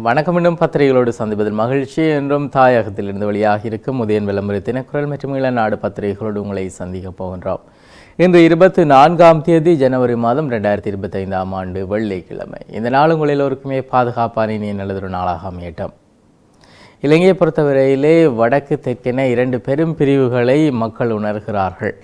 வணக்கம். இன்னும் பத்திரிகைகளோடு சந்திப்பதில் மகிழ்ச்சி. என்றும் தாயகத்திலிருந்து வெளியாக இருக்கும் உதயன் விளம்பரத்தின குரல் மற்றும் இளநாடு பத்திரிகைகளோடு உங்களை சந்திக்க போகின்றோம். இன்று 24ஆம் தேதி ஜனவரி மாதம் 2025ஆம் ஆண்டு வெள்ளிக்கிழமை. இந்த நாள் உங்கள் எல்லோருக்குமே பாதுகாப்பான இனிய நல்லதொரு நாளாக அமையட்டும். இலங்கையை பொறுத்தவரையிலே வடக்கு தெற்கென இரண்டு பெரும் பிரிவுகளை மக்கள் உணர்கிறார்கள்.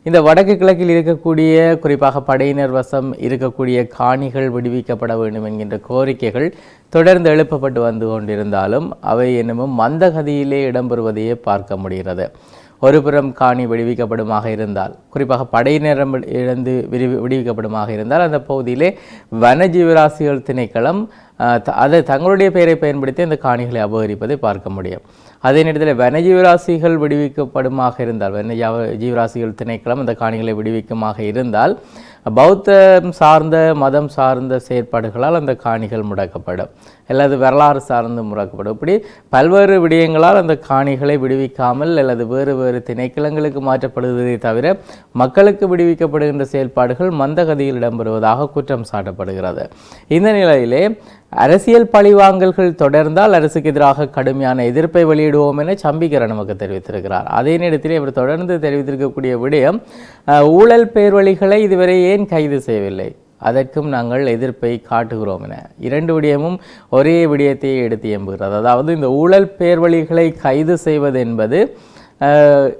இந்த வடக்கு கிழக்கில் இருக்கக்கூடிய குறிப்பாக படையினர் வசம் இருக்கக்கூடிய காணிகள் விடுவிக்கப்பட வேண்டும் என்கின்ற கோரிக்கைகள் தொடர்ந்து எழுப்பப்பட்டு வந்து கொண்டிருந்தாலும் அவை என்னமும் மந்தகதியிலே இடம்பெறுவதையே பார்க்க முடிகிறது. ஒருபுறம் காணி விடுவிக்கப்படுமாக இருந்தால், குறிப்பாக படையினரம் இழந்து விடுவிக்கப்படுமாக இருந்தால், அந்த பகுதியிலே வனஜீவராசிகள் திணைக்களம் அதை தங்களுடைய பெயரை பயன்படுத்தி அந்த காணிகளை அபகரிப்பதை பார்க்க முடியும். அதே நேரத்தில் வனஜீவராசிகள் விடுவிக்கப்படுமாக இருந்தால், வனஜீவராசிகள் திணைக்களம் அந்த காணிகளை விடுவிக்குமாக இருந்தால், பௌத்தம் சார்ந்த மதம் சார்ந்த செயற்பாடுகளால் அந்த காணிகள் முடக்கப்படும், அல்லது வரலாறு சார்ந்து முடக்கப்படும். இப்படி பல்வேறு விடயங்களால் அந்த காணிகளை விடுவிக்காமல் அல்லது வேறு வேறு திணைக்களங்களுக்கு மாற்றப்படுவதை தவிர மக்களுக்கு விடுவிக்கப்படுகின்ற செயல்பாடுகள் மந்தகதியில் இடம்பெறுவதாக குற்றம் சாட்டப்படுகிறது. இந்த நிலையிலே அரசியல் பழிவாங்கல்கள் தொடர்ந்தால் அரசுக்கு எதிராக கடுமையான எதிர்ப்பை வெளியிடுவோம் என சம்பிக்கர நமக்கு தெரிவித்திருக்கிறார். அதே நேரத்தில் இவர் தொடர்ந்து தெரிவித்திருக்கக்கூடிய விடயம், ஊழல் பேர்வழிகளை இதுவரை ஏன் கைது செய்யவில்லை, அதற்கும் நாங்கள் எதிர்ப்பை காட்டுகிறோம் என இரண்டு விடயமும் ஒரே விடயத்தை எடுத்து எம்புகிறது. அதாவது இந்த ஊழல் பேர்வழிகளை கைது செய்வது என்பது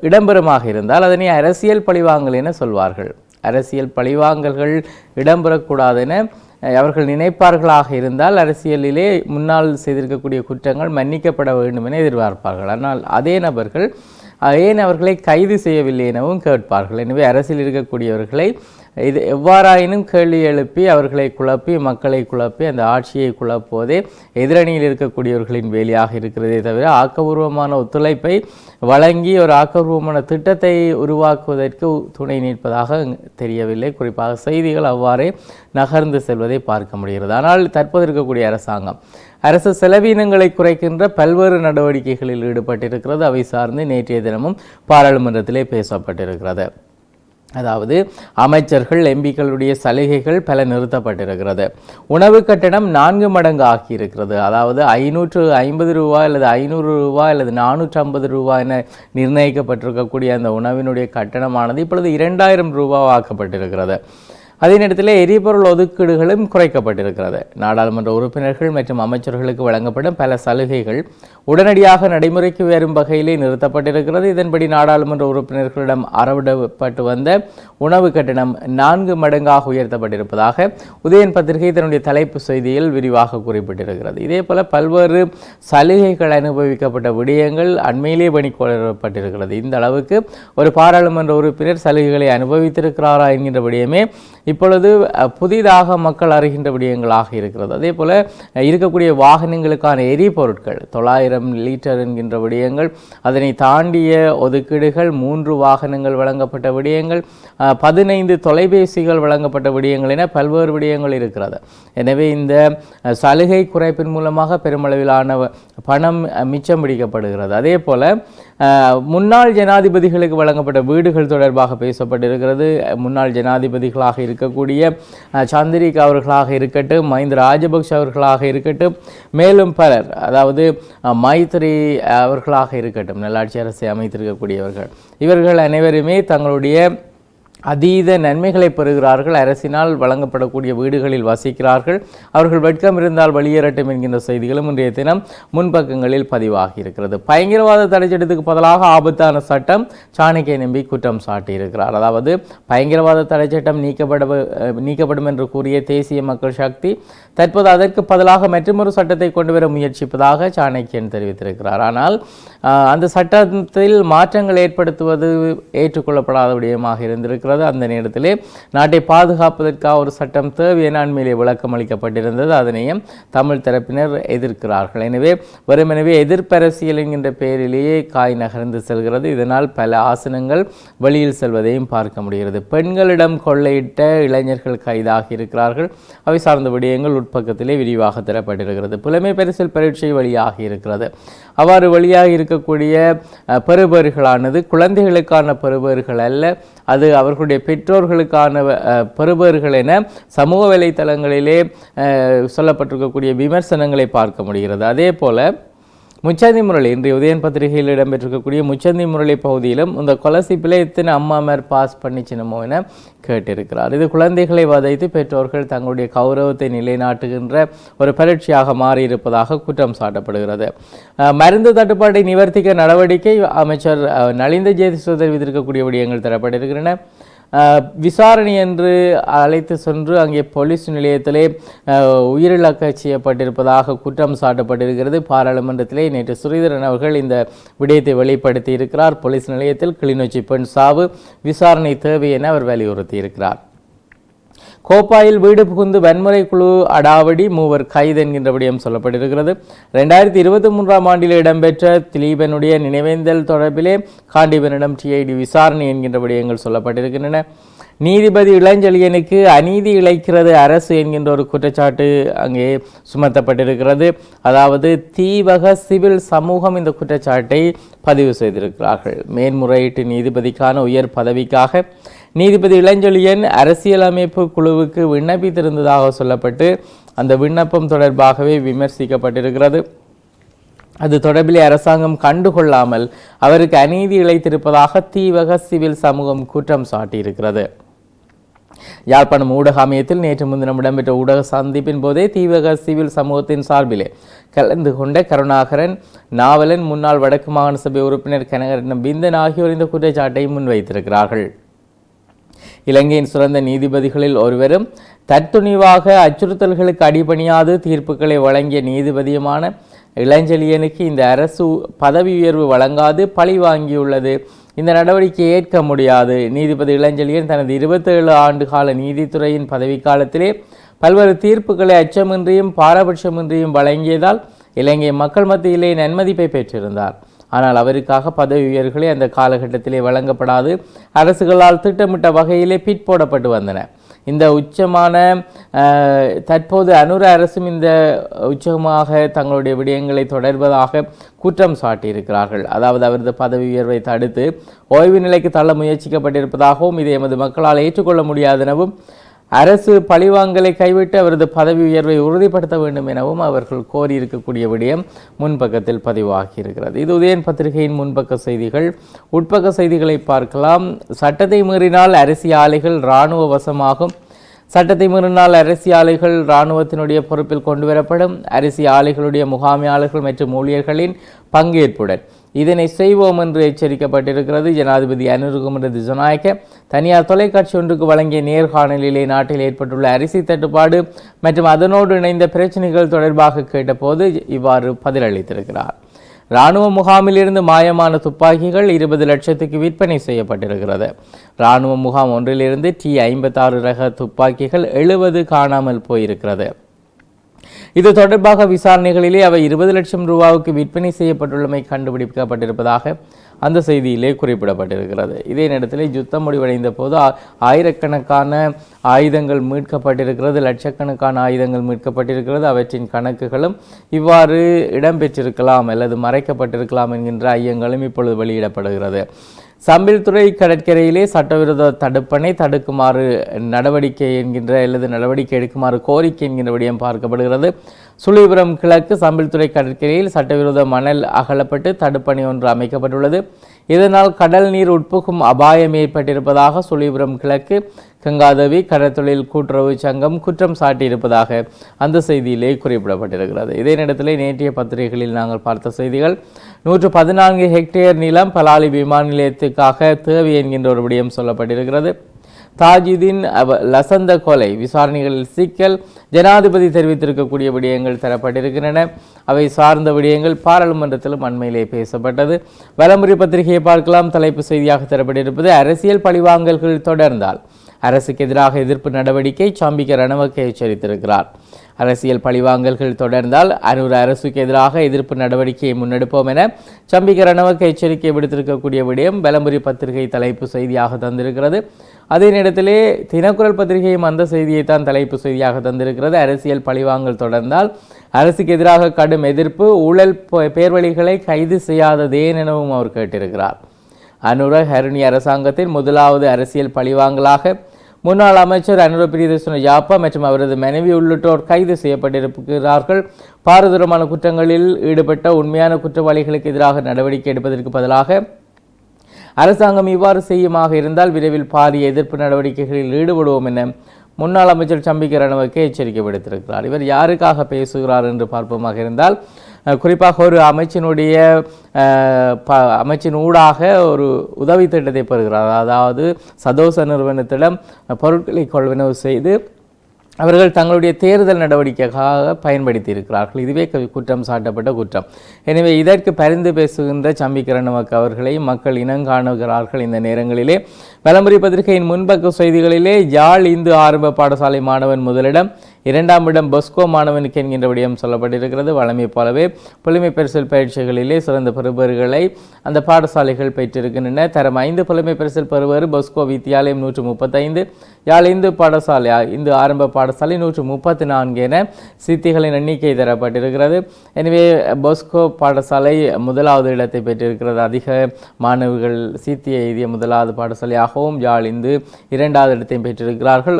இடம்பெறுமாக இருந்தால் அதனை அரசியல் பழிவாங்கல் என சொல்வார்கள். அரசியல் பழிவாங்கல்கள் இடம்பெறக்கூடாது என அவர்கள் நினைப்பார்களாக இருந்தால் அரசியலிலே முன்னால் செய்திருக்கக்கூடிய குற்றங்கள் மன்னிக்கப்பட வேண்டும் என எதிர்பார்ப்பார்கள். ஆனால் அதே நபர்கள் ஏன் அவர்களை கைது செய்யவில்லை எனவும் கேட்பார்கள். எனவே அரசியல் இருக்கக்கூடியவர்களை இது எவ்வாறாயினும் கேள்வி எழுப்பி அவர்களை குழப்பி மக்களை குழப்பி அந்த ஆட்சியை குழப்புவதே எதிரணியில் இருக்கக்கூடியவர்களின் வேலையாக இருக்கிறதே தவிர ஆக்கபூர்வமான ஒத்துழைப்பை வழங்கி ஒரு ஆக்கபூர்வமான திட்டத்தை உருவாக்குவதற்கு துணை நிற்பதாக தெரியவில்லை. குறிப்பாக செய்திகள் அவ்வாறே நகர்ந்து செல்வதை பார்க்க முடிகிறது. ஆனால் தற்போது இருக்கக்கூடிய அரசு செலவீனங்களை குறைக்கின்ற பல்வேறு நடவடிக்கைகளில் ஈடுபட்டிருக்கிறது. அவை சார்ந்து நேற்றைய தினமும் பாராளுமன்றத்திலே பேசப்பட்டிருக்கிறது. அதாவது அமைச்சர்கள் எம்பிக்களுடைய சலுகைகள் பல நிறுத்தப்பட்டிருக்கிறது. உணவு கட்டணம் 4 மடங்கு ஆகியிருக்கிறது. அதாவது 550 ரூபாய் அல்லது 500 ரூபாய் அல்லது 450 ரூபாய் என நிர்ணயிக்கப்பட்டிருக்கக்கூடிய அந்த உணவினுடைய கட்டணமானது இப்பொழுது 2000 ரூபாய் ஆக்கப்பட்டிருக்கிறது. அதே நேரத்தில் எரிபொருள் ஒதுக்கீடுகளும் குறைக்கப்பட்டிருக்கிறது. நாடாளுமன்ற உறுப்பினர்கள் மற்றும் அமைச்சர்களுக்கு வழங்கப்படும் பல சலுகைகள் உடனடியாக நடைமுறைக்கு வரும் வகையிலே நிறுத்தப்பட்டிருக்கிறது. இதன்படி நாடாளுமன்ற உறுப்பினர்களிடம் அறவிடப்பட்டு வந்த உணவு கட்டணம் 4 மடங்காக உயர்த்தப்பட்டிருப்பதாக உதயன் பத்திரிகை தன்னுடைய தலைப்பு செய்தியில் விரிவாக குறிப்பிட்டிருக்கிறது. இதே போல பல்வேறு சலுகைகள் அனுபவிக்கப்பட்ட விடயங்கள் அண்மையிலே பணிக்கொள்ளப்பட்டிருக்கிறது. இந்த அளவுக்கு ஒரு பாராளுமன்ற உறுப்பினர் சலுகைகளை அனுபவித்திருக்கிறாரா என்கின்ற விடயமே இப்பொழுது புதிதாக மக்கள் அறிகின்ற விடயங்களாக இருக்கிறது. அதே போல இருக்கக்கூடிய வாகனங்களுக்கான எரிபொருட்கள் 900 லிட்டர் என்கின்ற விடயங்கள், அதனை தாண்டிய ஒதுக்கீடுகள், 3 வாகனங்கள் வழங்கப்பட்ட விடயங்கள், 15 தொலைபேசிகள் வழங்கப்பட்ட விடயங்கள் என பல்வேறு விடயங்கள் இருக்கிறது. எனவே இந்த சலுகை குறைப்பின் மூலமாக பெருமளவிலான பணம் மிச்சம் பிடிக்கப்படுகிறது. அதே போல முன்னாள் ஜனாதிபதிகளுக்கு வழங்கப்பட்ட வீடுகள் தொடர்பாக பேசப்பட்டிருக்கிறது. முன்னாள் ஜனாதிபதிகளாக இருக்கக்கூடிய சந்திரிகா அவர்களாக இருக்கட்டும், மஹிந்த ராஜபக்ஷ அவர்களாக இருக்கட்டும், மேலும் பலர், அதாவது மைத்ரி அவர்களாக இருக்கட்டும், நல்லாட்சி அரசை அமைத்திருக்கக்கூடியவர்கள், இவர்கள் அனைவருமே தங்களுடைய அதீத நன்மைகளை பெறுகிறார்கள். அரசினால் வழங்கப்படக்கூடிய வீடுகளில் வசிக்கிறார்கள். அவர்கள் வெட்கம் இருந்தால் வெளியேறட்டும் என்கின்ற செய்திகளும் இன்றைய தினம் முன்பக்கங்களில் பதிவாகி இருக்கிறது. பயங்கரவாத தடைச்சட்டத்துக்கு பதிலாக ஆபத்தான சட்டம் சாணக்கிய நம்பி குற்றம் சாட்டியிருக்கிறார். அதாவது பயங்கரவாத தடைச்சட்டம் நீக்கப்படும் என்று கூறிய தேசிய மக்கள் சக்தி தற்போது அதற்கு பதிலாக மற்றொரு சட்டத்தை கொண்டு வர முயற்சிப்பதாக சாணக்கியன் தெரிவித்திருக்கிறார். ஆனால் அந்த சட்டத்தில் மாற்றங்கள் ஏற்படுத்துவது ஏற்றுக்கொள்ளப்படாத விடயமாக இருந்திருக்கிறது. அந்த நேரத்திலே நாட்டை பாதுகாப்பதற்காக ஒரு சட்டம் தேவை என அண்மையிலே விளக்கம் அளிக்கப்பட்டிருந்தது. அதனையும் தமிழ் தரப்பினர் எதிர்க்கிறார்கள். எனவே வெறுமெனவே எதிர்ப்பரசியல் என்கின்ற பெயரிலேயே காய் நகர்ந்து செல்கிறது. இதனால் பல ஆசனங்கள் வெளியில் செல்வதையும் பார்க்க முடிகிறது. பெண்களிடம் கொள்ளையிட்ட இளைஞர்கள் கைதாகி இருக்கிறார்கள். அவை சார்ந்த விடயங்கள் உட்பக்கத்திலே விரிவாக தரப்பட்டிருக்கிறது. புலமை பரிசில் பரீட்சை வழியாகி இருக்கிறது. அவ்வாறு வழியாக இருக்கக்கூடிய பெறுபேறுகளானது குழந்தைகளுக்கான பெறுபேறுகள் அல்ல, அது அவர்கள் அவர்களுடைய பெற்றோர்களுக்கான பெறுபவர்கள் என சமூக வலைத்தளங்களிலே சொல்லப்பட்டிருக்கக்கூடிய விமர்சனங்களை பார்க்க முடிகிறது. அதே போல முச்சந்தி முரளி இன்றைய உதயன் பத்திரிகையில் இடம்பெற்றிருக்கக்கூடிய முச்சந்தி முரளி பகுதியிலும் இந்த கொலசிப்பிலே எத்தனை அம்மாமார் பாஸ் பண்ணிச்சினமோ என கேட்டிருக்கிறார். இது குழந்தைகளை வதைத்து பெற்றோர்கள் தங்களுடைய கௌரவத்தை நிலைநாட்டுகின்ற ஒரு பரீட்சையாக மாறியிருப்பதாக குற்றம் சாட்டப்படுகிறது. மருந்து தட்டுப்பாட்டை நிவர்த்திக்க நடவடிக்கை அமைச்சர் நலிந்த ஜெயதிச தெரிவித்திருக்கக்கூடிய விடயங்கள் தரப்பட்டிருக்கின்றன. விசாரணை என்று அழைத்து சென்று அங்கே போலீஸ் நிலையத்திலே உயிரிழக்க செய்யப்பட்டிருப்பதாக குற்றம் சாட்டப்பட்டிருக்கிறது. பாராளுமன்றத்திலே நேற்று ஸ்ரீதரன் அவர்கள் இந்த விடயத்தை வெளிப்படுத்தி இருக்கிறார். போலீஸ் நிலையத்தில் கிளிநொச்சி பெண் சாவு விசாரணை தேவை என அவர் வலியுறுத்தி இருக்கிறார். கோப்பாயில் வீடு புகுந்து வன்முறை குழு அடாவடி 3 கைது என்கின்ற விடயம் சொல்லப்பட்டிருக்கிறது. 2023ஆம் ஆண்டில் இடம்பெற்ற திலீபனுடைய நினைவேந்தல் தொடர்பிலே காண்டிபனிடம் டிஐடி விசாரணை என்கின்ற விடயங்கள் சொல்லப்பட்டிருக்கின்றன. நீதிபதி இளஞ்செழியனுக்கு அநீதி இழைக்கிறது அரசு என்கின்ற ஒரு குற்றச்சாட்டு அங்கே சுமத்தப்பட்டிருக்கிறது. அதாவது தீவக சிவில் சமூகம் இந்த குற்றச்சாட்டை பதிவு செய்திருக்கிறார்கள். மேன்முறையீட்டு நீதிபதிக்கான உயர் பதவிக்காக நீதிபதி இளஞ்செழியன் அரசியலமைப்பு குழுவுக்கு விண்ணப்பித்திருந்ததாக சொல்லப்பட்டு அந்த விண்ணப்பம் தொடர்பாகவே விமர்சிக்கப்பட்டிருக்கிறது. அது தொடர்பிலே அரசாங்கம் கண்டுகொள்ளாமல் அவருக்கு அநீதி இழைத்திருப்பதாக தீவக சிவில் சமூகம் குற்றம் சாட்டியிருக்கிறது. யாழ்ப்பாணம் ஊடக அமையத்தில் நேற்று முன்தினம் இடம்பெற்ற ஊடக சந்திப்பின் போதே தீவக சிவில் சமூகத்தின் சார்பிலே கலந்து கொண்ட கருணாகரன், நாவலன், முன்னாள் வடக்கு மாகாண சபை உறுப்பினர் கனகரட்னம் பிந்தன் ஆகியோர் இந்த குற்றச்சாட்டை முன்வைத்திருக்கிறார்கள். இலங்கையின் சிறந்த நீதிபதிகளில் ஒருவரும் தற்துணிவாக அச்சுறுத்தல்களுக்கு அடிபணியாது தீர்ப்புகளை வழங்கிய நீதிபதியுமான இளஞ்செழியனுக்கு இந்த அரசு பதவி உயர்வு வழங்காது பழி வாங்கியுள்ளது. இந்த நடவடிக்கையை ஏற்க முடியாது. நீதிபதி இளஞ்செழியன் தனது 27 ஆண்டு கால நீதித்துறையின் பதவிக்காலத்திலே பல்வேறு தீர்ப்புகளை அச்சமின்றியும் பாரபட்சமின்றியும் வழங்கியதால் இலங்கை மக்கள் மத்தியிலே நன்மதிப்பை பெற்றிருந்தார். ஆனால் அவருக்காக பதவி உயர்வுகளை அந்த காலகட்டத்திலே வழங்கப்படாது அரசுகளால் திட்டமிட்ட வகையிலே பிற்போடப்பட்டு வந்தன. இந்த உச்சமான தற்போது அனுர அரசும் இந்த உச்சமாக தங்களுடைய விடயங்களை தொடர்வதாக குற்றம் சாட்டியிருக்கிறார்கள். அதாவது அவரது பதவி உயர்வை தடுத்து ஓய்வு நிலைக்கு தள்ள முயற்சிக்கப்பட்டிருப்பதாகவும் இதை எமது மக்களால் ஏற்றுக்கொள்ள முடியாதெனவும் அரசு பழிவாங்கலை கைவிட்டு அவரது பதவி உயர்வை உறுதிப்படுத்த வேண்டும் எனவும் அவர்கள் கோரியிருக்கக்கூடிய விடயம் முன்பக்கத்தில் பதிவாகியிருக்கிறது. இது உதயன் பத்திரிகையின் முன்பக்க செய்திகள். உட்பக்க செய்திகளை பார்க்கலாம். சட்டத்தை மீறினால் அரசியல் இராணுவ வசமாகும். சட்டத்தை மீறினால் அரசியல் இராணுவத்தினுடைய பொறுப்பில் கொண்டுவரப்படும். அரசியலுடைய முகாமையாளர்கள் மற்றும் ஊழியர்களின் பங்கேற்புடன் இதனை செய்வோம் என்று எச்சரிக்கப்பட்டிருக்கிறது. ஜனாதிபதி அனுருகுமார திசாநாயக்க தனியார் தொலைக்காட்சி ஒன்றுக்கு வழங்கிய நேர்காணலிலே நாட்டில் ஏற்பட்டுள்ள அரிசி தட்டுப்பாடு மற்றும் அதனோடு இணைந்த பிரச்சனைகள் தொடர்பாக கேட்டபோது இவ்வாறு பதிலளித்திருக்கிறார். இராணுவ முகாமில் இருந்து மாயமான துப்பாக்கிகள் 20 லட்சத்துக்கு விற்பனை செய்யப்பட்டிருக்கிறது. இராணுவ முகாம் ஒன்றிலிருந்து T56 ரக துப்பாக்கிகள் 70 காணாமல் போயிருக்கிறது. இது தொடர்பாக விசாரணைகளிலே அவை 20 லட்சம் ரூபாவுக்கு விற்பனை செய்யப்பட்டுள்ளமை கண்டுபிடிக்கப்பட்டிருப்பதாக அந்த செய்தியிலே குறிப்பிடப்பட்டிருக்கிறது. இதே நேரத்தில் யுத்தம் முடிவடைந்த போது ஆயிரக்கணக்கான ஆயுதங்கள் மீட்கப்பட்டிருக்கிறது, லட்சக்கணக்கான ஆயுதங்கள் மீட்கப்பட்டிருக்கிறது. அவற்றின் கணக்குகளும் இவ்வாறு இடம்பெற்றிருக்கலாம் அல்லது மறைக்கப்பட்டிருக்கலாம் என்கின்ற ஐயங்களும் இப்பொழுது வெளியிடப்படுகிறது. சம்பில்துறை கடற்கரையிலே சட்டவிரோத தடுப்பணை தடுக்குமாறு நடவடிக்கை என்கின்ற அல்லது நடவடிக்கை எடுக்குமாறு கோரிக்கை என்கின்ற விடயம் பார்க்கப்படுகிறது. சுழிபுரம் கிழக்கு சம்பில்துறை கடற்கரையில் சட்டவிரோத மணல் அகலப்பட்டு தடுப்பணை ஒன்று அமைக்கப்பட்டுள்ளது. இதனால் கடல் நீர் உட்புகும் அபாயம் ஏற்பட்டிருப்பதாக சுழிபுரம் கிழக்கு கங்காதேவி கடற்தொழில் கூட்டுறவு சங்கம் குற்றம் சாட்டியிருப்பதாக அந்த செய்தியிலே குறிப்பிடப்பட்டிருக்கிறது. இதே நேரத்தில் நேற்றைய பத்திரிகைகளில் நாங்கள் பார்த்த செய்திகள் 114 ஹெக்டேர் நிலம் பலாலி விமான நிலையத்துக்காக தேவை என்கின்ற ஒரு விடயம் சொல்லப்பட்டிருக்கிறது. தாஜுதீன் லசந்த கொலை விசாரணைகளில் சிக்கல் ஜனாதிபதி தெரிவித்திருக்கக்கூடிய விடயங்கள் தரப்பட்டிருக்கின்றன. அவை சார்ந்த விடயங்கள் பாராளுமன்றத்திலும் அண்மையிலே பேசப்பட்டது. வலமுறை பத்திரிகையை பார்க்கலாம். தலைப்பு செய்தியாக தரப்பட்டிருப்பது அரசியல் பழிவாங்கல்கள் தொடர்ந்தால் அரசுக்கு எதிராக எதிர்ப்பு நடவடிக்கை. சம்பிக்க ரணவக்க எச்சரித்திருக்கிறார். அரசியல் பழிவாங்கல்கள் தொடர்ந்தால் அனுர அரசுக்கு எதிராக எதிர்ப்பு நடவடிக்கையை முன்னெடுப்போம் என சம்பிக்க ரணவக்க எச்சரிக்கை விடுத்திருக்கக்கூடிய விடயம் வலமுறை பத்திரிகை தலைப்பு செய்தியாக தந்திருக்கிறது. அதே நேரத்திலே தினக்குரல் பத்திரிகையும் அந்த செய்தியை தான் தலைப்பு செய்தியாக தந்திருக்கிறது. அரசியல் பழிவாங்கல் தொடர்ந்தால் அரசுக்கு எதிராக கடும் எதிர்ப்பு, ஊழல் பேர்வழிகளை கைது செய்யாததேன் எனவும் அவர் கேட்டிருக்கிறார். அனுர ஹருணி அரசாங்கத்தின் முதலாவது அரசியல் பழிவாங்கலாக முன்னாள் அமைச்சர் அனுர பிரியதர்சன யாப்பா மற்றும் அவரது மனைவி உள்ளிட்டோர் கைது செய்யப்பட்டிருக்கிறார்கள். பாரதூரமான குற்றங்களில் ஈடுபட்ட உண்மையான குற்றவாளிகளுக்கு எதிராக நடவடிக்கை எடுப்பதற்கு பதிலாக அரசாங்கம் இவ்வாறு செய்யுமாக இருந்தால் விரைவில் பாரிய எதிர்ப்பு நடவடிக்கைகளில் ஈடுபடுவோம் என முன்னாள் அமைச்சர் சம்பிக்க ரணவக்க எச்சரிக்கை விடுத்திருக்கிறார். இவர் யாருக்காக பேசுகிறார் என்று பார்ப்போமாக இருந்தால் குறிப்பாக ஒரு அமைச்சின் ஊடாக ஒரு உதவி திட்டத்தை பெறுகிறார். அதாவது சதோச நிறுவனத்திடம் பொருட்களை கொள்வனவு செய்து அவர்கள் தங்களுடைய தேர்தல் நடவடிக்கைக்காக பயன்படுத்தி இருக்கிறார்கள். இதுவே குற்றம் சாட்டப்பட்ட குற்றம். எனவே இதற்கு பரிந்து பேசுகின்ற சம்பிக்க ரணவக்க அவர்களை மக்கள் இனங்காணுகிறார்கள். இந்த நேரங்களிலே வலம்புரி பத்திரிகையின் முன்பக்க செய்திகளிலே யாழ் இந்து ஆரம்ப பாடசாலை மாணவன் முதலிடம், இரண்டாம் இடம் பொஸ்கோ மாணவனுக்கு என்கின்ற விடயம் சொல்லப்பட்டிருக்கிறது. வழமை போலவே புலமை பரிசில் பயிற்சிகளிலே சிறந்த பெறுபவர்களை அந்த பாடசாலைகள் பெற்றிருக்கின்றன. தரம் 5 புலமை பரிசில் பெறுவர் பொஸ்கோ வித்தியாலயம் 135, யாழ் இந்து பாடசாலை இந்து ஆரம்ப பாடசாலை 134 என சித்திகளின் எண்ணிக்கை தரப்பட்டிருக்கிறது. எனவே பொஸ்கோ பாடசாலை முதலாவது இடத்தை பெற்றிருக்கிறது. அதிக மாணவர்கள் சித்தி எய்திய முதலாவது பாடசாலையாகவும் யாழ் இந்து இரண்டாவது இடத்தையும் பெற்றிருக்கிறார்கள்.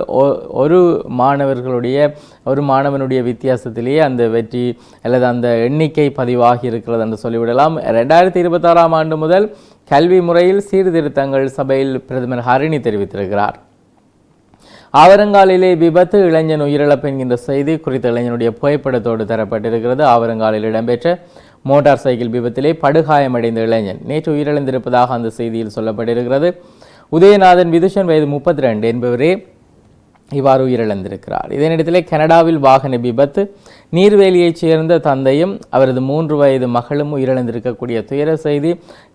ஒரு மாணவனுடைய வித்தியாசத்திலேயே அந்த வெற்றி அல்லது அந்த எண்ணிக்கை பதிவாகி இருக்கிறது என்று சொல்லிவிடலாம். 2026ஆம் ஆண்டு முதல் கல்வி முறையில் சீர்திருத்தங்கள் சபையில் பிரதமர் ஹரிணி தெரிவித்திருக்கிறார். ஆவரங்காலிலே விபத்து, இளைஞன் உயிரிழப்பு என்கின்ற செய்தி குறித்த இளைஞனுடைய புகைப்படத்தோடு தரப்பட்டிருக்கிறது. ஆவரங்காலில் இடம்பெற்ற மோட்டார் சைக்கிள் விபத்திலே படுகாயமடைந்த இளைஞன் நேற்று உயிரிழந்திருப்பதாக அந்த செய்தியில் சொல்லப்பட்டிருக்கிறது. உதயநாதன் விதுஷன் வயது 32 என்பவரே இவ்வாறு உயிரிழந்திருக்கிறார். இதே நேரத்திலே கனடாவில் வாகன விபத்து, நீர்வேலியைச் சேர்ந்த தந்தையும் அவரது 3 வயது மகளும் உயிரிழந்திருக்கக்கூடிய துயர செய்தி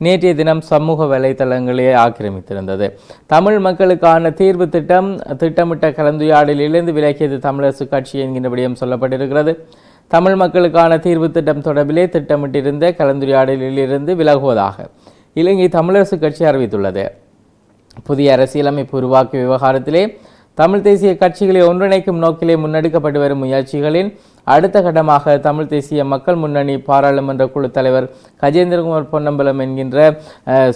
நேற்றைய தினம் சமூக வலைதளங்களே ஆக்கிரமித்திருந்தது. தமிழ் மக்களுக்கான தீர்வு திட்டமிட்ட கலந்துரையாடலிலிருந்து விலகியது தமிழரசு கட்சி என்கின்ற விடயம் சொல்லப்பட்டிருக்கிறது. தமிழ் மக்களுக்கான தீர்வு திட்டம் தொடர்பிலே திட்டமிட்டிருந்த கலந்துரையாடலிலிருந்து விலகுவதாக இலங்கை தமிழரசு கட்சி அறிவித்துள்ளது. புதிய அரசியலமைப்பு உருவாக்கிய விவகாரத்திலே தமிழ் தேசிய கட்சிகளை ஒன்றிணைக்கும் நோக்கிலே முன்னெடுக்கப்பட்டு வரும் முயற்சிகளின் அடுத்த கட்டமாக தமிழ் தேசிய மக்கள் முன்னணி பாராளுமன்ற குழு தலைவர் கஜேந்திரகுமார் பொன்னம்பலம் என்கின்ற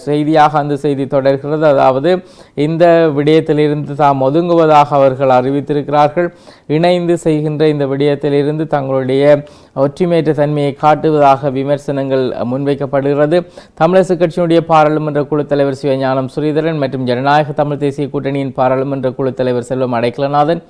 செய்தியாக அந்த செய்தி தொடர்கிறது. அதாவது இந்த விடயத்திலிருந்து தாம் ஒதுங்குவதாக அவர்கள் அறிவித்திருக்கிறார்கள். இணைந்து செய்கின்ற இந்த விடயத்திலிருந்து தங்களுடைய ஒற்றுமையற்ற தன்மையை காட்டுவதாக விமர்சனங்கள் முன்வைக்கப்படுகிறது. தமிழரசு கட்சியினுடைய பாராளுமன்ற குழு தலைவர் சிவஞானம் ஸ்ரீதரன் மற்றும் ஜனநாயக தமிழ் தேசிய கூட்டணியின் பாராளுமன்ற குழு தலைவர் செல்வம் அடைக்கலநாதன்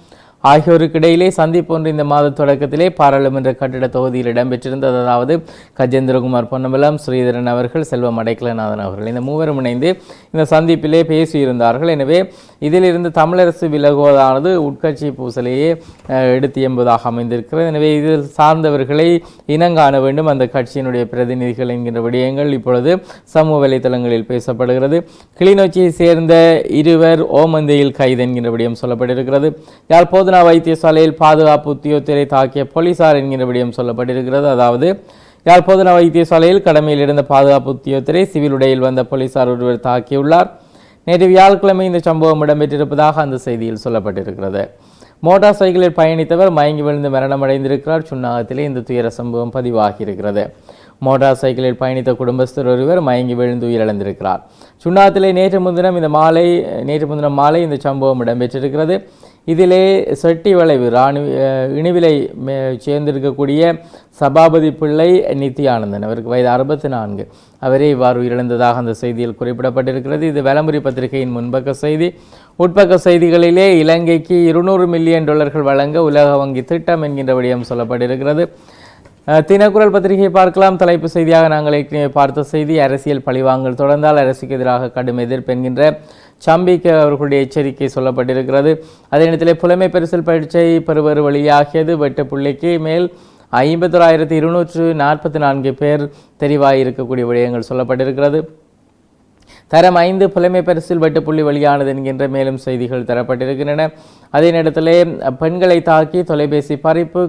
ஆகியோருக்கு இடையிலே சந்திப்பு ஒன்று இந்த மாத தொடக்கத்திலே பாராளுமன்ற கட்டிட தொகுதியில் இடம்பெற்றிருந்தது. அதாவது கஜேந்திரகுமார் பொன்னம்பலம், ஸ்ரீதரன் அவர்கள், செல்வம் அடைக்கலநாதன் அவர்கள் இந்த மூவரும் இணைந்து இந்த சந்திப்பிலே பேசியிருந்தார்கள். எனவே இதிலிருந்து தமிழரசு விலகுவதானது உட்கட்சி பூசலையே எடுத்து எம்பதாக அமைந்திருக்கிறது. எனவே இதில் சார்ந்தவர்களை இனங்காண வேண்டும் அந்த கட்சியினுடைய பிரதிநிதிகள் என்கின்ற விடயங்கள் இப்பொழுது சமூக வலைதளங்களில் பேசப்படுகிறது. கிளிநொச்சியை சேர்ந்த 2 ஓமந்தையில் கைது என்கின்ற விடயம் சொல்லப்பட்டிருக்கிறது. யாழ் போதனா வைத்தியசாலையில் பாதுகாப்பு உத்தியோகத்தரை தாக்கிய போலீசார் என்கிற விடயம் சொல்லப்பட்டிருக்கிறது. அதாவது யாழ் போதனா வைத்தியசாலையில் கடமையில் இருந்த பாதுகாப்பு உத்தியோகத்தரை சிவில் உடையில் வந்த போலீசார் ஒருவர் தாக்கியுள்ளார். நேற்று வியாழக்கிழமை இந்த சம்பவம் இடம்பெற்றிருப்பதாக அந்த செய்தியில் சொல்லப்பட்டிருக்கிறது. மோட்டார் சைக்கிளில் பயணித்தவர் மயங்கி விழுந்து மரணமடைந்திருக்கிறார். சுன்னாகத்திலே இந்த துயர சம்பவம் பதிவாகியிருக்கிறது. மோட்டார் சைக்கிளில் பயணித்த குடும்பஸ்தர் ஒருவர் மயங்கி விழுந்து உயிரிழந்திருக்கிறார். சுன்னாகத்திலே நேற்று முன்தினம் மாலை இந்த சம்பவம் இடம்பெற்றிருக்கிறது. இதிலே செட்டி வளைவு இணிவிலை சேர்ந்திருக்கக்கூடிய சபாபதி பிள்ளை நித்தியானந்தன், அவருக்கு வயது 64, அவரே இவ்வாறு உயிரிழந்ததாக அந்த செய்தியில் குறிப்பிடப்பட்டிருக்கிறது. இது வலம்புரி பத்திரிகையின் முன்பக்க செய்தி. உட்பக்க செய்திகளிலே இலங்கைக்கு $200 மில்லியன் வழங்க உலக வங்கி திட்டம் என்கின்ற விடயம் சொல்லப்பட்டிருக்கிறது. தினக்குரல் பத்திரிகையை பார்க்கலாம். தலைப்பு செய்தியாக நாங்கள் ஏற்கனவே பார்த்த செய்தி, அரசியல் பழிவாங்கல் தொடர்ந்தால் அரசுக்கு எதிராக கடும் எதிர்ப்பு என்கின்ற சம்பிக்க அவர்களுடைய எச்சரிக்கை சொல்லப்பட்டிருக்கிறது. அதே நேரத்தில் புலமை பரிசில் பரீட்சை பெறுவர் வழியாகியது. வெட்டு புள்ளிக்கு மேல் 51,244 பேர் தெரிவாயிருக்கக்கூடிய விடயங்கள் சொல்லப்பட்டிருக்கிறது. தரம் 5 புலமை பரிசில் வெட்டு புள்ளி வெளியானது என்கின்ற மேலும் செய்திகள் தரப்பட்டிருக்கின்றன. அதே நேரத்திலே பெண்களை தாக்கி தொலைபேசி பறிப்பு,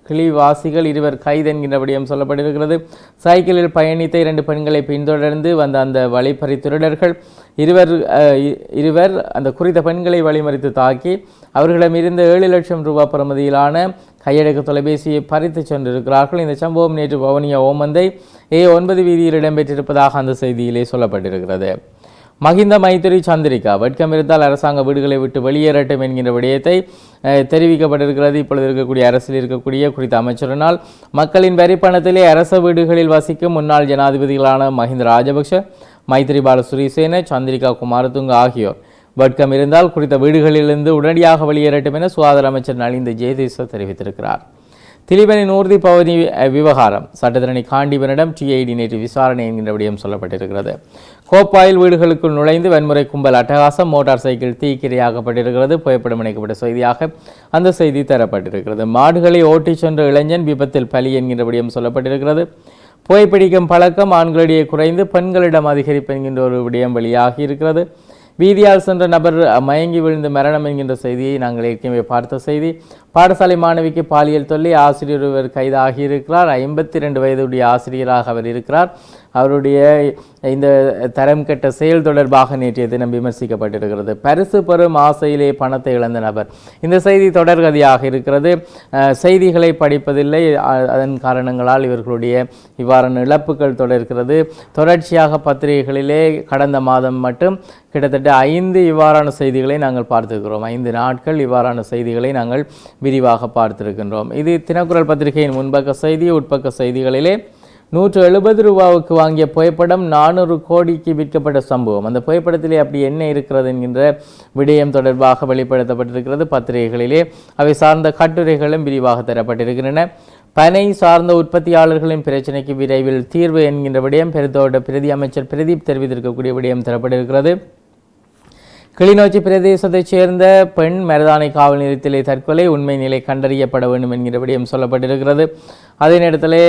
கிளிவாசிகள் 2 கைது என்கின்ற விடயம் சொல்லப்பட்டிருக்கிறது. சைக்கிளில் பயணித்த 2 பெண்களை பின்தொடர்ந்து வந்த அந்த வழிப்பறி திருடர்கள் இருவர் அந்த குறித்த பெண்களை வழிமறித்து தாக்கி அவர்களிடம் இருந்த 7 லட்சம் ரூபாய் பெறுமதியிலான கையடக்க தொலைபேசியை பறித்து சென்றிருக்கிறார்கள். இந்த சம்பவம் நேற்று வவுனியா ஓமந்தை A9 வீதியில் இடம்பெற்றிருப்பதாக அந்த செய்தியிலே சொல்லப்பட்டிருக்கிறது. மஹிந்த மைத்திரி சந்திரிகா வெட்கம் இருந்தால் அரசாங்க வீடுகளை விட்டு வெளியேறட்டும் என்கின்ற விடயத்தை தெரிவிக்கப்பட்டிருக்கிறது. இப்பொழுது இருக்கக்கூடிய அரசில் இருக்கக்கூடிய குறித்த அமைச்சரினால் மக்களின் வரி பணத்திலே அரச வீடுகளில் வசிக்கும் முன்னாள் ஜனாதிபதிகளான மஹிந்த ராஜபக்ஷ, மைத்திரிபால சிறிசேன, சந்திரிகா குமாரதுங்க ஆகியோர் வெட்கம் இருந்தால் குறித்த வீடுகளிலிருந்து உடனடியாக வெளியேறட்டும் என சுகாதார அமைச்சர் நலிந்த ஜெயதீச தெரிவித்திருக்கிறார். திலீபனின் ஊர்தி பவனி விவகாரம் சட்டத்தரணி காண்டீபனிடம் TID நேற்று விசாரணை என்கின்ற விடயம் சொல்லப்பட்டிருக்கிறது. கோப்பாயில் வீடுகளுக்குள் நுழைந்து வன்முறை கும்பல் அட்டகாசம், மோட்டார் சைக்கிள் தீக்கிரையாக்கப்பட்டிருக்கிறது. புகைப்படம் இணைக்கப்பட்ட செய்தியாக அந்த செய்தி தரப்பட்டிருக்கிறது. மாடுகளை ஓட்டிச் சென்ற இளைஞன் விபத்தில் பலி என்கின்ற விடயம் சொல்லப்பட்டிருக்கிறது. புகைப்பிடிக்கும் பழக்கம் ஆண்களிடையே குறைந்து பெண்களிடம் அதிகரிப்பு என்கின்ற ஒரு விடயம் வெளியாகி இருக்கிறது. வீதியால் சென்ற நபர் மயங்கி விழுந்து மரணம் என்கின்ற செய்தியை நாங்கள் ஏற்கனவே பார்த்த செய்தி. பாடசாலை மாணவிக்கு பாலியல் தொல்லை, ஆசிரியர் ஒருவர் கைதாகியிருக்கிறார். 52 வயதுடைய ஆசிரியராக அவர் இருக்கிறார். அவருடைய இந்த தரம் கெட்ட செயல் தொடர்பாக நேற்றைய தினம் விமர்சிக்கப்பட்டிருக்கிறது. பரிசு பெறும் ஆசையிலே பணத்தை இழந்த நபர், இந்த செய்தி தொடர்கதியாக இருக்கிறது. செய்திகளை படிப்பதில்லை, அதன் காரணங்களால் இவர்களுடைய இவ்வாறான இழப்புகள் தொடர்கிறது. தொடர்ச்சியாக பத்திரிகைகளிலே கடந்த மாதம் மட்டும் கிட்டத்தட்ட 5 இவ்வாறான செய்திகளை நாங்கள் பார்த்திருக்கிறோம். 5 நாட்கள் இவ்வாறான செய்திகளை நாங்கள் விரிவாக பார்த்திருக்கின்றோம். இது தினக்குரல் பத்திரிகையின் முன்பக்க செய்தி. உட்பக்க செய்திகளிலே 170 ரூபாவுக்கு வாங்கிய புகைப்படம் 400 கோடிக்கு விற்கப்பட்ட சம்பவம். அந்த புகைப்படத்திலே அப்படி என்ன இருக்கிறது என்கின்ற விடயம் தொடர்பாக வெளிப்படுத்தப்பட்டிருக்கிறது. பத்திரிகைகளிலே அவை சார்ந்த கட்டுரைகளும் விரிவாக தரப்பட்டிருக்கின்றன. பனை சார்ந்த உற்பத்தியாளர்களின் பிரச்சனைக்கு விரைவில் தீர்வு என்கின்ற விடயம் பெருந்தோட்ட பிரதி அமைச்சர் பிரதீப் தெரிவித்திருக்கக்கூடிய விடயம் தரப்பட்டிருக்கிறது. கிளிநொச்சி பிரதேசத்தைச் சேர்ந்த பெண் மருதானை காவல் நிலையத்திலே தற்கொலை, உண்மை நிலை கண்டறியப்பட வேண்டும் என்கிற விடயம் சொல்லப்பட்டிருக்கிறது. அதே நேரத்திலே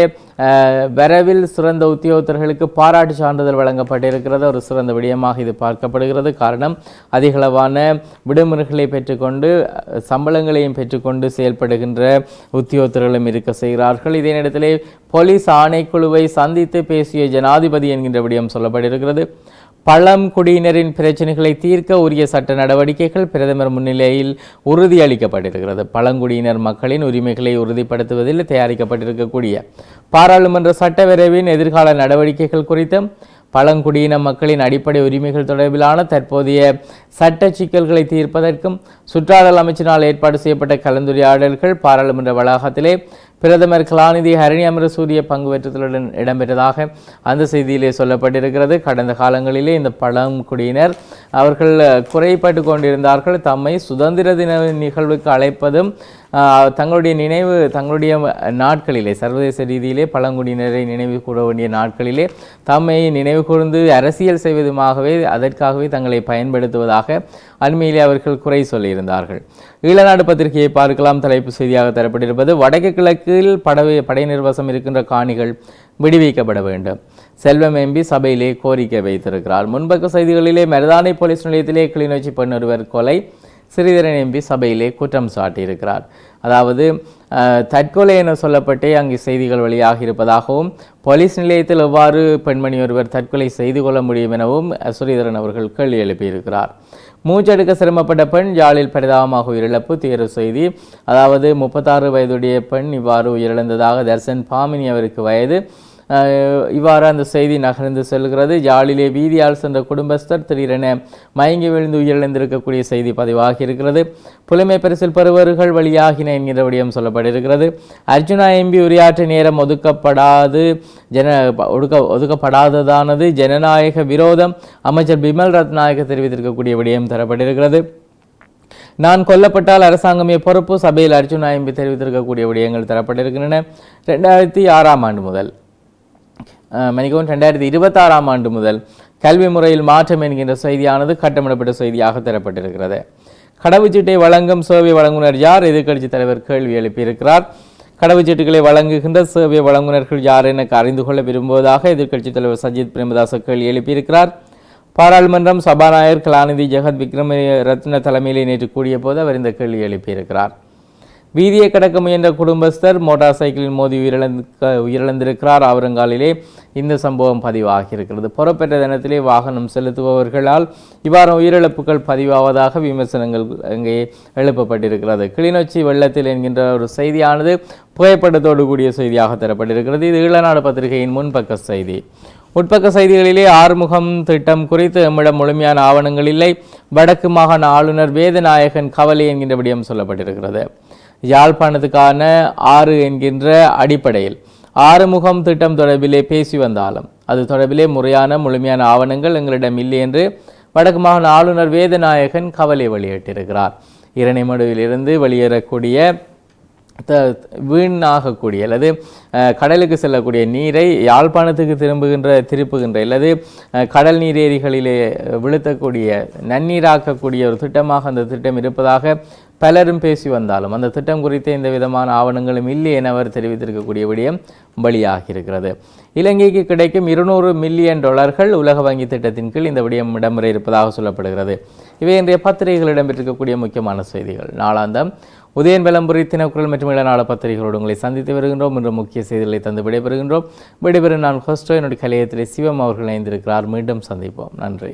விரைவில் சிறந்த உத்தியோகத்தர்களுக்கு பாராட்டு சான்றிதழ் வழங்கப்பட்டிருக்கிறது. ஒரு சிறந்த விடயமாக இது பார்க்கப்படுகிறது. காரணம், அதிகளவான விடுமுறைகளை பெற்றுக்கொண்டு சம்பளங்களையும் பெற்றுக்கொண்டு செயல்படுகின்ற உத்தியோகத்தர்களும் இருக்க செய்கிறார்கள். இதே நேரத்திலே போலீஸ் ஆணைக்குழுவை சந்தித்து பேசிய ஜனாதிபதி என்கின்ற விடயம் சொல்லப்பட்டிருக்கிறது. பழங்குடியினரின் பிரச்சனைகளை தீர்க்க உரிய சட்ட நடவடிக்கைகள் பிரதமர் முன்னிலையில் உறுதியளிக்கப்பட்டிருக்கிறது. பழங்குடியினர் மக்களின் உரிமைகளை உறுதிப்படுத்துவதில் தயாரிக்கப்பட்டிருக்கக்கூடிய பாராளுமன்ற சட்டவிரைவின் எதிர்கால நடவடிக்கைகள் குறித்தும் பழங்குடியின மக்களின் அடிப்படை உரிமைகள் தொடர்பிலான தற்போதைய சட்ட சிக்கல்களை தீர்ப்பதற்கும் சுற்றாடல் அமைச்சினால் ஏற்பாடு செய்யப்பட்ட கலந்துரையாடல்கள் பாராளுமன்ற வளாகத்திலே பிரதமர் கலாநிதி ஹரணி அமரசூரிய பங்கு பெற்றதுடன் இடம்பெற்றதாக அந்த செய்தியிலே சொல்லப்பட்டிருக்கிறது. கடந்த காலங்களிலே இந்த பழங்குடியினர் அவர்கள் குறைப்பட்டு கொண்டிருந்தார்கள். தம்மை சுதந்திர தின நிகழ்வுக்கு அழைப்பதும் தங்களுடைய நாட்களிலே சர்வதேச ரீதியிலே பழங்குடியினரை நினைவு கூற வேண்டிய நாட்களிலே தம்மை நினைவு கூர்ந்து அரசியல் செய்வதுமாகவே அதற்காகவே தங்களை பயன்படுத்துவதாக அண்மையிலே அவர்கள் குறை சொல்லியிருந்தார்கள். ஈழநாடு பத்திரிகையை பார்க்கலாம். தலைப்பு செய்தியாக தரப்பட்டிருப்பது, வடக்கு கிழக்கில் படையினர் வசம் இருக்கின்ற காணிகள் விடுவிக்கப்பட வேண்டும். செல்வம் எம்பி சபையிலே கோரிக்கை வைத்திருக்கிறார். முன்பக்க செய்திகளிலே மருதானை போலீஸ் நிலையத்திலே கிளிநொச்சி பெண் ஒருவர் கொலை, ஸ்ரீதரன் எம்பி சபையிலே குற்றம் சாட்டியிருக்கிறார். அதாவது தற்கொலை என சொல்லப்பட்டே அங்கு செய்திகள் வெளியாக இருப்பதாகவும், போலீஸ் நிலையத்தில் எவ்வாறு பெண்மணி ஒருவர் தற்கொலை செய்து கொள்ள முடியும் எனவும் ஸ்ரீதரன் அவர்கள் கேள்வி எழுப்பியிருக்கிறார். மூச்செடுக்க சிரமப்பட்ட பெண் யாழில் பரிதாபமாக உயிரிழப்பு. தேர்வு செய்தி, அதாவது 36 வயதுடைய பெண் இவ்வாறு உயிரிழந்ததாக தர்சன் பாமினி அவருக்கு வயது. இவ்வாறு அந்த செய்தி நகர்ந்து செல்கிறது. யாழிலே வீதியால் சென்ற குடும்பஸ்தர் திடீரென மயங்கி விழுந்து உயிரிழந்திருக்கக்கூடிய செய்தி பதிவாகி இருக்கிறது. புலமை பரிசில் பெறுவர்கள் வழியாகின என்கிற விடயம் சொல்லப்பட்டிருக்கிறது. அர்ஜுனா எம்பி உரையாற்ற நேரம் ஒதுக்கப்படாததானது ஜனநாயக விரோதம், அமைச்சர் பிமல் ரத்நாயக்க தெரிவித்திருக்கக்கூடிய விடயம் தரப்பட்டிருக்கிறது. நான் கொல்லப்பட்டால் அரசாங்கமே பொறுப்பு, சபையில் அர்ஜுனா எம்பி தெரிவித்திருக்கக்கூடிய விடயங்கள் தரப்பட்டிருக்கின்றன. 2006ஆம் ஆண்டு முதல் 2026ஆம் ஆண்டு முதல் கல்வி முறையில் மாற்றம் என்கின்ற செய்தியானது கட்டமிடப்பட்ட செய்தியாக தரப்பட்டிருக்கிறது. கடவுச்சீட்டை வழங்கும் சேவை வழங்குனர் யார்? எதிர்க்கட்சி தலைவர் கேள்வி எழுப்பியிருக்கிறார். கடவுச்சீட்டுகளை வழங்குகின்ற சேவை வழங்குனர்கள் யார் என அறிந்து கொள்ள விரும்புவதாக எதிர்க்கட்சி தலைவர் சஜித் பிரேமதாச கேள்வி எழுப்பியிருக்கிறார். பாராளுமன்றம் சபாநாயகர் கலாநிதி ஜெகத் விக்ரம ரத்ன தலைமையிலே நேற்று கூடிய போது அவர் இந்த கேள்வி எழுப்பியிருக்கிறார். வீதியை கடக்க முயன்ற குடும்பஸ்தர் மோட்டார் சைக்கிளில் மோதி உயிரிழந்திருக்கிறார். ஆவரங்காலிலே இந்த சம்பவம் பதிவாகியிருக்கிறது. பொறுப்பேற்ற தினத்திலே வாகனம் செலுத்துபவர்களால் இவ்வாறு உயிரிழப்புகள் பதிவாவதாக விமர்சனங்கள் அங்கே எழுப்பப்பட்டிருக்கிறது. கிளிநொச்சி வெள்ளத்தில் என்கின்ற ஒரு செய்தியானது புகைப்படத்தோடு கூடிய செய்தியாக தரப்பட்டிருக்கிறது. இது ஈழநாடு பத்திரிகையின் முன்பக்க செய்தி. உட்பக்க செய்திகளிலே ஆறுமுகம் திட்டம் குறித்து நம்மிடம் முழுமையான ஆவணங்கள் இல்லை. வடக்கு மாகாண ஆளுநர் வேதநாயகன் கவலை என்கின்ற விடயம் சொல்லப்பட்டிருக்கிறது. யாழ்ப்பாணத்துக்கான 6 என்கின்ற அடிப்படையில் ஆறுமுகம் திட்டம் தொடர்பிலே பேசி வந்தாலும் அது தொடர்பிலே முழுமையான ஆவணங்கள் எங்களிடம் இல்லை என்று வடக்கு மாகாண ஆளுநர் வேதநாயகன் கவலை வெளியிட்டிருக்கிறார். இரணைமடுவிலிருந்து வெளியேறக்கூடிய வீணாகக்கூடிய அல்லது கடலுக்கு செல்லக்கூடிய நீரை யாழ்ப்பாணத்துக்கு திருப்புகின்ற அல்லது கடல் நீரேரிகளிலே விழுத்தக்கூடிய நன்னீராக்கக்கூடிய ஒரு திட்டமாக அந்த திட்டம் இருப்பதாக பலரும் பேசி வந்தாலும் அந்த திட்டம் குறித்த எந்த விதமான ஆவணங்களும் இல்லை என அவர் தெரிவித்திருக்கக்கூடிய விடயம் வெளியாகியிருக்கிறது. இலங்கைக்கு கிடைக்கும் $200 மில்லியன் உலக வங்கி திட்டத்தின் கீழ் இந்த விடயம் இடம்பெற இருப்பதாக சொல்லப்படுகிறது. இவை இன்றைய பத்திரிகைகள் இடம்பெற்றிருக்கக்கூடிய முக்கியமான செய்திகள். நாளாந்தம் உதயன் விளம்பரி தினக்குரல் மற்றும் இளநாள பத்திரிகைகளோடு உங்களை சந்தித்து வருகின்றோம். இன்று முக்கிய செய்திகளை தந்து விடைபெறுகின்றோம். விடைபெறும் நான் ஹோஸ்டோ என்னுடைய கலையத்திலே சிவம் அவர்கள் இணைந்திருக்கிறார். மீண்டும் சந்திப்போம். நன்றி.